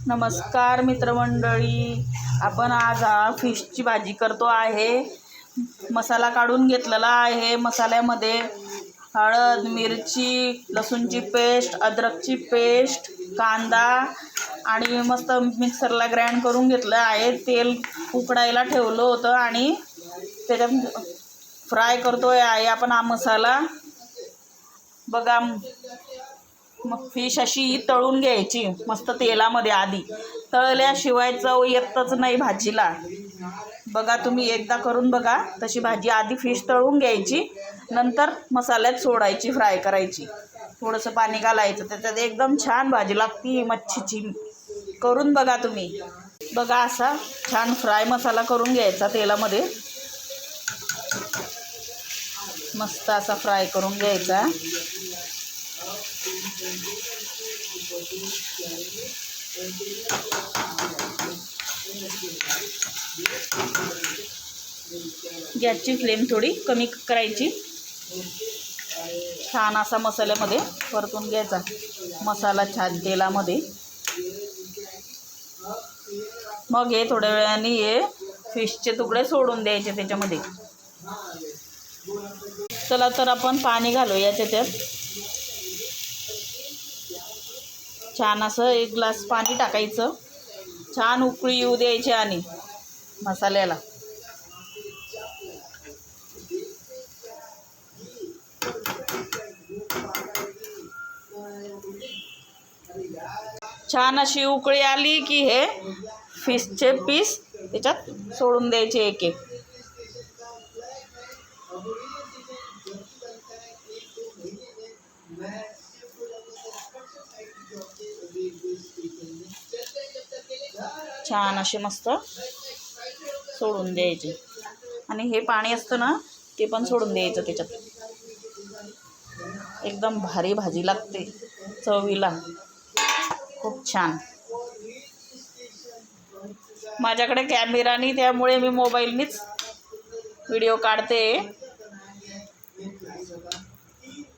नमस्कार मित्रमंडळी, आपण आज फिशची भाजी करतो आहे। मसाला काढून घेतलेला आहे। मसाल्यामध्ये हळद, मिरची, लसूणची पेस्ट, अद्रकची पेस्ट, कांदा आणि मस्त मिक्सरला ग्राइंड करून घेतलं आहे। तेल उकडायला ठेवलं होतं आणि त्याच्यात फ्राय करतोय आहे आपण हा मसाला। बघा, मग फिश अशी तळून घ्यायची मस्त तेलामध्ये। आधी तळल्याशिवाय चव येतच नाही भाजीला। बघा, तुम्ही एकदा करून बघा तशी भाजी। आधी फिश तळून घ्यायची, नंतर मसाल्यात सोडायची, फ्राय करायची, थोडंसं पाणी घालायचं, त्याच्यात एकदम छान भाजी लागती मच्छीची। करून बघा तुम्ही। बघा, असा छान फ्राय मसाला करून घ्यायचा तेलामध्ये, मस्त असा फ्राय करून घ्यायचा। गॅसची फ्लेम थोडी कमी करायची। छान असा मसाल्यामध्ये परतून घ्यायचा मसाला छान तेलामध्ये। मग हे थोड्या वेळाने हे फिशचे तुकडे सोडून द्यायचे त्याच्यामध्ये। चला तर आपण पाणी घालूया त्याच्यात। छान असं 1 ग्लास पाणी टाकायचं, छान उकळी येऊ द्यायची आणि मसाल्याला। छान अशी उकळी आली की हे फिशचे पीस त्याच्यात सोडून द्यायचे एक एक। छान असे मस्त सोडून द्यायचे आणि हे पाणी असतं ना ते पण सोडून द्यायचं त्याच्यात। एकदम भारी भाजी लागते चवीला, खूप छान। माझ्याकडे कॅमेरा नाही, त्यामुळे मी मोबाईलनीच व्हिडिओ काढते।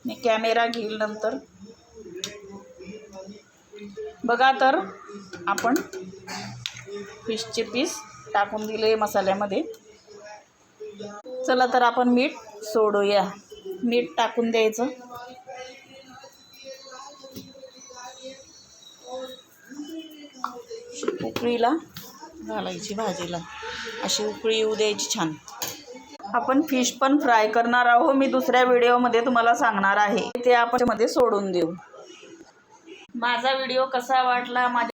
मी कॅमेरा घेईल नंतर। बघा, तर आपण फिशचे पीस टाकून दिले मसाल्यामध्ये। चला तर आपण मीठ सोडूया। मीठ टाकून द्यायचं। उकळीला घालायची भाजीला, अशी उकळी येऊ द्यायची छान। आपण फिश पण फ्राय करणार आहोत, मी दुसऱ्या व्हिडिओमध्ये तुम्हाला सांगणार आहे, ते आपण मध्ये सोडून देऊ। माझा व्हिडिओ कसा वाटला,